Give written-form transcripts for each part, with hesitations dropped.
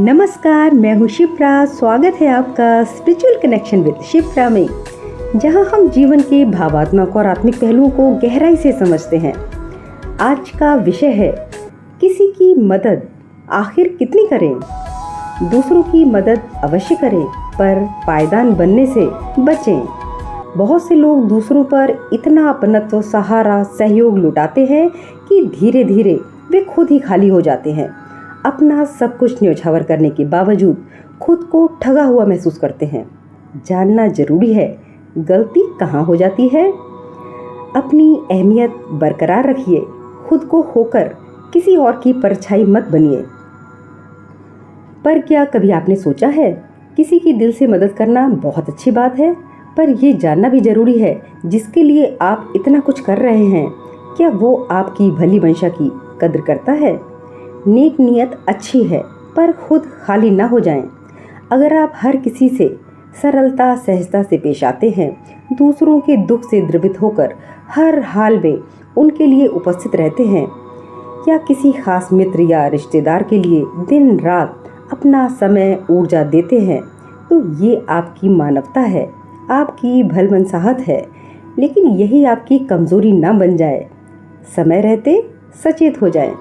नमस्कार, मैं हूँ शिप्रा। स्वागत है आपका स्पिरिचुअल कनेक्शन विद शिप्रा में, जहाँ हम जीवन के भावात्मक और आत्मिक पहलुओं को गहराई से समझते हैं। आज का विषय है किसी की मदद आखिर कितनी करें। दूसरों की मदद अवश्य करें, पर पायदान बनने से बचें। बहुत से लोग दूसरों पर इतना अपनत्व, सहारा, सहयोग लुटाते हैं कि धीरे धीरे वे खुद ही खाली हो जाते हैं। अपना सब कुछ न्योछावर करने के बावजूद खुद को ठगा हुआ महसूस करते हैं। जानना जरूरी है गलती कहाँ हो जाती है। अपनी अहमियत बरकरार रखिए, खुद को होकर किसी और की परछाई मत बनिए। पर क्या कभी आपने सोचा है, किसी की दिल से मदद करना बहुत अच्छी बात है, पर यह जानना भी जरूरी है जिसके लिए आप इतना कुछ कर रहे हैं, क्या वो आपकी भली मंशा की कद्र करता है। नेक नियत अच्छी है, पर खुद खाली ना हो जाएं। अगर आप हर किसी से सरलता सहजता से पेश आते हैं, दूसरों के दुख से द्रवित होकर हर हाल में उनके लिए उपस्थित रहते हैं, या किसी खास मित्र या रिश्तेदार के लिए दिन रात अपना समय ऊर्जा देते हैं, तो ये आपकी मानवता है, आपकी भलमनसाहत है। लेकिन यही आपकी कमजोरी ना बन जाए। समय रहते सचेत हो जाएं।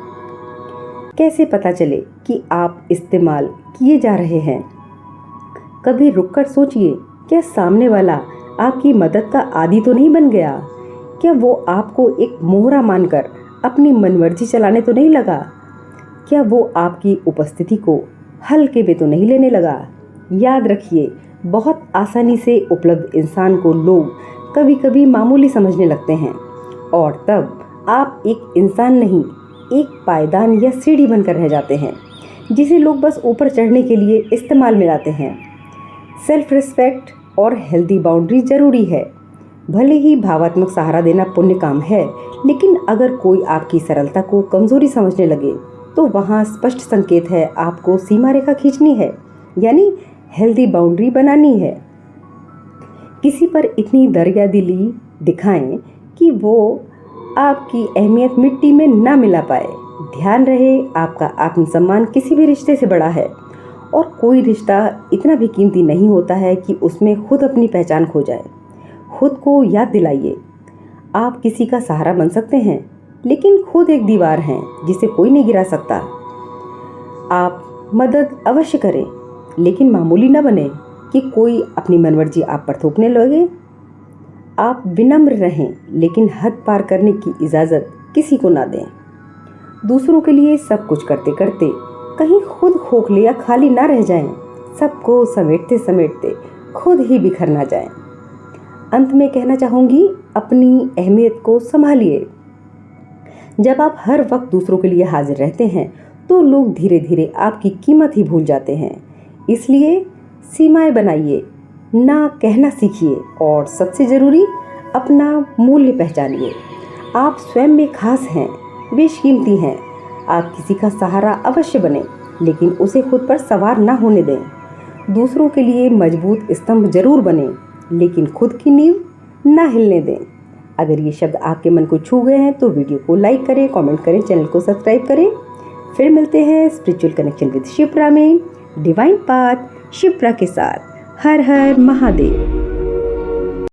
कैसे पता चले कि आप इस्तेमाल किए जा रहे हैं। कभी रुककर सोचिए, क्या सामने वाला आपकी मदद का आदी तो नहीं बन गया। क्या वो आपको एक मोहरा मानकर अपनी मनमर्जी चलाने तो नहीं लगा। क्या वो आपकी उपस्थिति को हल्के में तो नहीं लेने लगा। याद रखिए, बहुत आसानी से उपलब्ध इंसान को लोग कभी कभी मामूली समझने लगते हैं, और तब आप एक इंसान नहीं, एक पायदान या सीढ़ी बनकर रह जाते हैं, जिसे लोग बस ऊपर चढ़ने के लिए इस्तेमाल में लाते हैं। सेल्फ रिस्पेक्ट और हेल्दी बाउंड्री जरूरी है। भले ही भावात्मक सहारा देना पुण्य काम है, लेकिन अगर कोई आपकी सरलता को कमजोरी समझने लगे, तो वहाँ स्पष्ट संकेत है आपको सीमा रेखा खींचनी है, यानी हेल्दी बाउंड्री बनानी है। किसी पर इतनी दरियादिली दिखाएं कि वो आपकी अहमियत मिट्टी में ना मिला पाए। ध्यान रहे, आपका आत्मसम्मान किसी भी रिश्ते से बड़ा है, और कोई रिश्ता इतना भी कीमती नहीं होता है कि उसमें खुद अपनी पहचान खो जाए। खुद को याद दिलाइए, आप किसी का सहारा बन सकते हैं, लेकिन खुद एक दीवार हैं जिसे कोई नहीं गिरा सकता। आप मदद अवश्य करें, लेकिन मामूली न बने कि कोई अपनी मनमर्जी आप पर थोपने लगे। आप विनम्र रहें, लेकिन हद पार करने की इजाज़त किसी को ना दें। दूसरों के लिए सब कुछ करते करते कहीं खुद खोखले या खाली ना रह जाएं। सबको समेटते समेटते खुद ही बिखर ना जाएं। अंत में कहना चाहूँगी, अपनी अहमियत को संभालिए। जब आप हर वक्त दूसरों के लिए हाजिर रहते हैं, तो लोग धीरे धीरे आपकी कीमत ही भूल जाते हैं। इसलिए सीमाएं बनाइए, ना कहना सीखिए, और सबसे ज़रूरी, अपना मूल्य पहचानिए। आप स्वयं में खास हैं, बेशकीमती हैं। आप किसी का सहारा अवश्य बने, लेकिन उसे खुद पर सवार ना होने दें। दूसरों के लिए मजबूत स्तंभ जरूर बने, लेकिन खुद की नींव ना हिलने दें। अगर ये शब्द आपके मन को छू गए हैं, तो वीडियो को लाइक करें, कमेंट करें, चैनल को सब्सक्राइब करें। फिर मिलते हैं स्पिरिचुअल कनेक्शन विद शिप्रा में, डिवाइन पाथ शिप्रा के साथ। हर हर महादेव।